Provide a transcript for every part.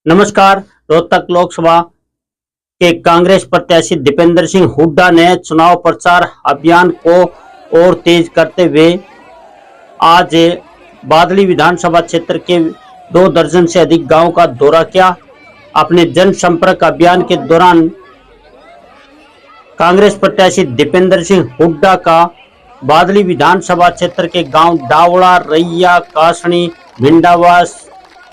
नमस्कार। रोहतक लोकसभा के कांग्रेस प्रत्याशी दीपेंद्र सिंह हुड्डा ने चुनाव प्रचार अभियान को और तेज करते हुए आज बादली विधानसभा क्षेत्र के 2 दर्जन से अधिक गांवों का दौरा किया। अपने जनसंपर्क अभियान के दौरान कांग्रेस प्रत्याशी दीपेंद्र सिंह हुड्डा का बादली विधानसभा क्षेत्र के गांव डावड़ा, रैया, कासनी, भिंडावास,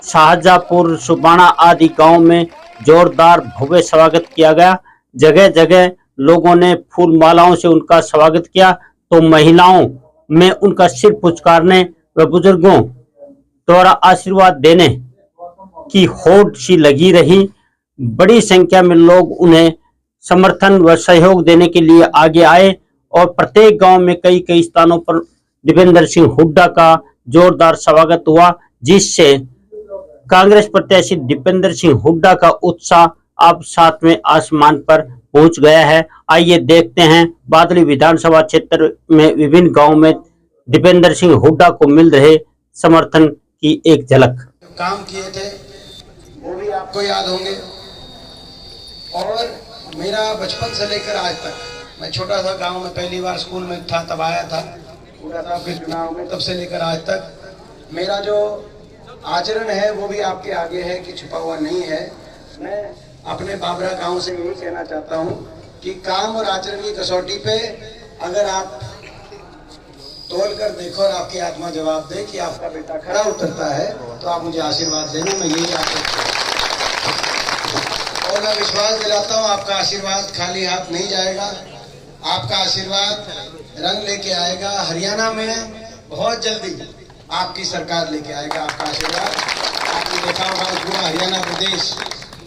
शाहजहापुर, सुबाना आदि गांव में जोरदार भव्य स्वागत किया गया। जगह जगह लोगों ने फूल मालाओं से उनका स्वागत किया तो महिलाओं में उनका सिर पुचकारने व बुजुर्गों द्वारा आशीर्वाद देने की होड़ सी लगी रही। बड़ी संख्या में लोग उन्हें समर्थन व सहयोग देने के लिए आगे आए और प्रत्येक गांव में कई कई स्थानों पर दीपेंद्र सिंह हुड्डा का जोरदार स्वागत हुआ, जिससे कांग्रेस प्रत्याशी दीपेंद्र सिंह हुड्डा का उत्साह अब 7वें आसमान पर पहुंच गया है। आइए देखते हैं बादली विधानसभा क्षेत्र में विभिन्न गांवों में दीपेंद्र सिंह हुड्डा को मिल रहे समर्थन की एक झलक। काम किए थे वो भी आपको याद होंगे। और मेरा बचपन से लेकर आज तक, मैं छोटा सा गांव में पहली बार स्कूल में था तब आया था, पूरा था के चुनाव में, तब से लेकर आज तक मेरा जो आचरण है वो भी आपके आगे है कि छुपा हुआ नहीं है। मैं अपने बाबरा गांव से यही कहना चाहता हूं कि काम और आचरण की कसौटी पे अगर आप तोल कर देखो और आपकी आत्मा जवाब दे कि आपका बेटा खरा उतरता है तो आप मुझे आशीर्वाद देना। मैं यही आपको और मैं विश्वास दिलाता हूं आपका आशीर्वाद खाली हाथ नहीं जाएगा। आपका आशीर्वाद रंग लेके आएगा। हरियाणा में बहुत जल्दी आपकी सरकार लेके आएगा आपका आशीर्वाद। आपने देखा होगा पूरा हरियाणा प्रदेश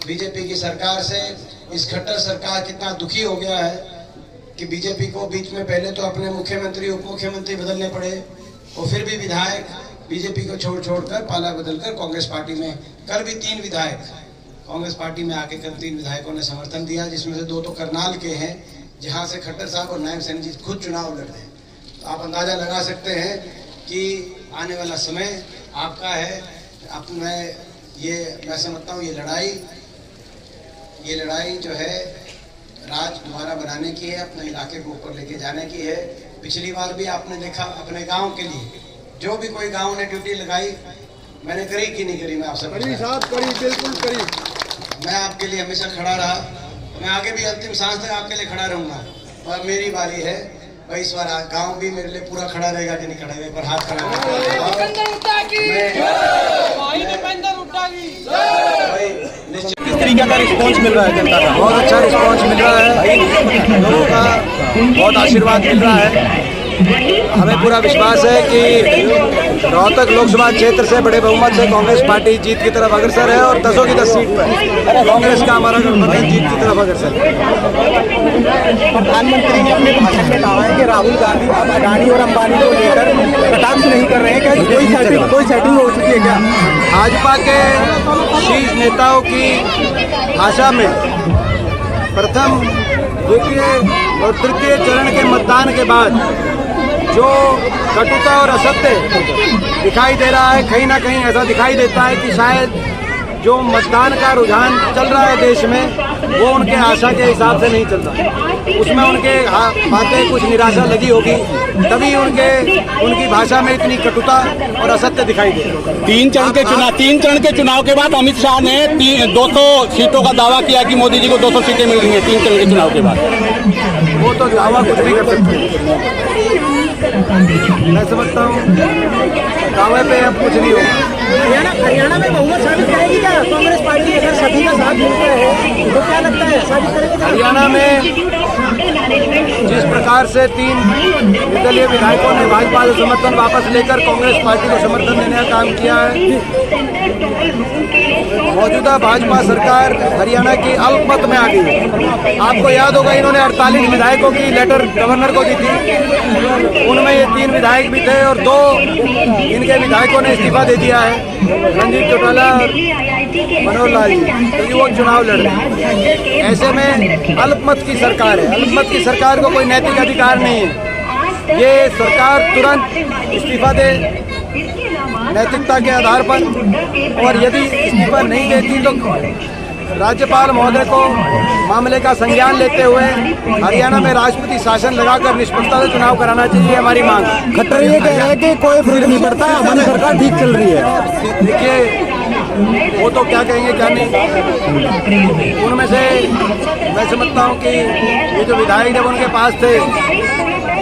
बीजेपी की सरकार से, इस खट्टर सरकार कितना दुखी हो गया है कि बीजेपी को बीच में पहले तो अपने मुख्यमंत्री उप मुख्यमंत्री बदलने पड़े और फिर भी विधायक बीजेपी को छोड़कर पाला बदलकर कांग्रेस पार्टी में, कल भी 3 विधायक कांग्रेस पार्टी में आके कल 3 विधायकों ने समर्थन दिया, जिसमें से 2 तो करनाल के हैं जहाँ से खट्टर साहब और नायब सैनी जी खुद चुनाव लड़ रहे हैं। तो आप अंदाजा लगा सकते हैं कि आने वाला समय आपका है। मैं समझता हूँ ये लड़ाई जो है राज दोबारा बनाने की है, अपने इलाके को ऊपर लेके जाने की है। पिछली बार भी आपने देखा अपने गांव के लिए जो भी कोई गांव ने ड्यूटी लगाई, मैंने करी कि नहीं करी, मैं आपसे करी, बिल्कुल करी। मैं आपके लिए हमेशा खड़ा रहा, मैं आगे भी अंतिम सांस तक आपके लिए खड़ा रहूंगा। और मेरी बारी है भाई, इस बार गांव भी मेरे लिए पूरा खड़ा रहेगा कि नहीं खड़ा रहेगा, पर हाथ खड़ा किस तरीके का रिस्पॉन्स मिल रहा है जनता का? बहुत अच्छा रिस्पॉन्स मिल रहा है, लोगों का बहुत आशीर्वाद मिल रहा है। हमें पूरा विश्वास है कि रोहतक लोकसभा क्षेत्र से बड़े बहुमत से कांग्रेस पार्टी जीत की तरफ अग्रसर है और 10 की 10 सीट पर कांग्रेस का हमारा गठबंधन जीत की तरफ अग्रसर है। प्रधानमंत्री ने अपने भाषण में कहा है कि राहुल गांधी अडानी और अंबानी को लेकर कटाक्ष नहीं कर रहे हैं, क्या कोई सेटिंग हो चुकी है क्या? भाजपा के शीर्ष नेताओं की भाषा में प्रथम, द्वितीय और तृतीय चरण के मतदान के बाद जो कटुता और असत्य दिखाई दे रहा है, कहीं ना कहीं ऐसा दिखाई देता है कि शायद जो मतदान का रुझान चल रहा है देश में वो उनके आशा के हिसाब से नहीं चल रहा। उसमें उनके बातें कुछ निराशा लगी होगी, तभी उनकी भाषा में इतनी कटुता और असत्य दिखाई दे रहा है। 3 चरण के चुनाव के बाद अमित शाह ने 200 सीटों का दावा किया कि मोदी जी को 200 सीटें मिल रही हैं 3 चरण के चुनाव के बाद। वो तो दावा कुछ भी कर सकते, मैं समझता हूँ दावे पे अब कुछ नहीं होगा। हरियाणा में बहुमत साबित करेगी क्या कांग्रेस पार्टी? अगर सभी का साथ मिलता है तो क्या लगता है साबित करेगी? हरियाणा में जिस प्रकार से 3 निर्दलीय विधायकों ने भाजपा से समर्थन वापस लेकर कांग्रेस पार्टी को समर्थन देने का काम किया है, मौजूदा भाजपा सरकार हरियाणा की अल्पमत में आ गई है। आपको याद होगा इन्होंने 48 विधायकों की लेटर गवर्नर को दी थी, उनमें ये 3 विधायक भी थे और 2 इनके विधायकों ने इस्तीफा दे दिया है, रणजीत चौटाला और मनोहर लाल जी, क्योंकि वो चुनाव लड़ रहे हैं। ऐसे में अल्पमत की सरकार है, अल्पमत की सरकार को कोई नैतिक अधिकार नहीं है। ये सरकार तुरंत इस्तीफा दे नैतिकता के आधार पर, और यदि इस्तीफा नहीं देती तो राज्यपाल महोदय को मामले का संज्ञान लेते हुए हरियाणा में राष्ट्रपति शासन लगाकर निष्पक्षता से चुनाव कराना चाहिए, हमारी मांग। खट्टर ये कह रहे हैं कि कोई फर्क नहीं पड़ता, हमारी सरकार ठीक चल रही है। देखिए, वो तो क्या कहेंगे क्या नहीं, उनमें से मैं समझता हूँ कि ये जो विधायक जब उनके पास थे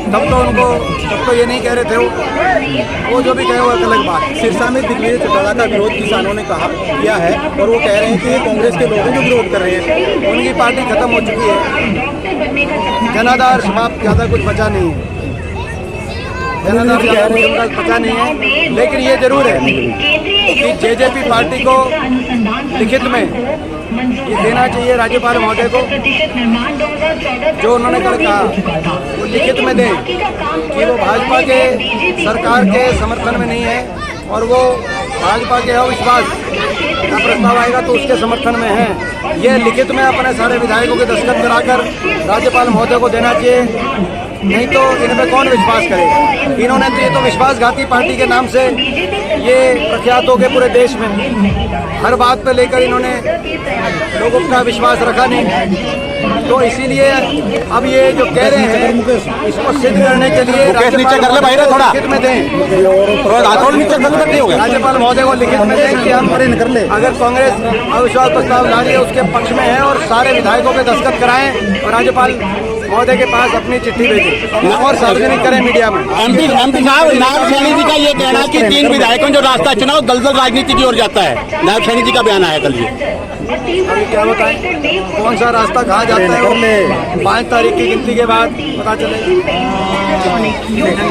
तब तो ये नहीं कह रहे थे, वो जो भी कहे वो अलग बात। सिरसा में दिग्विजय चौटाला का विरोध किसानों ने किया है और वो कह रहे हैं कि ये कांग्रेस के लोग हैं जो विरोध कर रहे हैं। उनकी पार्टी खत्म हो चुकी है, जनाधार समाप्त, ज़्यादा कुछ बचा नहीं है, जनाधार ज़्यादा कुछ बचा नहीं है। लेकिन ये जरूर है कि जेजेपी पार्टी को लिखित में ये देना चाहिए राज्यपाल महोदय को, जो उन्होंने कल कहा वो लिखित में दें कि वो भाजपा के सरकार के समर्थन में नहीं है और वो भाजपा के अविश्वास का प्रस्ताव आएगा तो उसके समर्थन में है। ये लिखित में अपने सारे विधायकों के दस्तखत कराकर राज्यपाल महोदय को देना चाहिए, नहीं तो इन पर कौन विश्वास करेगा। इन्होंने तो ये तो विश्वासघाती पार्टी के नाम से ये प्रख्यात हो गए पूरे देश में, हर बात पे लेकर इन्होंने लोगों का विश्वास रखा नहीं। तो इसीलिए अब ये जो कह रहे हैं इसको सिद्ध करने के लिए लिखित में दें, राज्यपाल महोदय को लिखित में दें कि हम अगर कांग्रेस अविश्वास प्रस्ताव ला रही है उसके पक्ष में है और सारे विधायकों के दस्तखत कराएं और राज्यपाल महोदय के पास अपनी चिट्ठी भेजें और सार्वजनिक करें मीडिया में। एमपी साहब, नायब सैनी जी का ये कहना है कि 3 विधायकों जो रास्ता चुनाव दलदल राजनीति की ओर जाता है। नायब सैनी जी का बयान आया कल। अभी क्या बताएं कौन सा रास्ता कहा जाता है, 5 तारीख की गिनती के बाद पता चलेगा।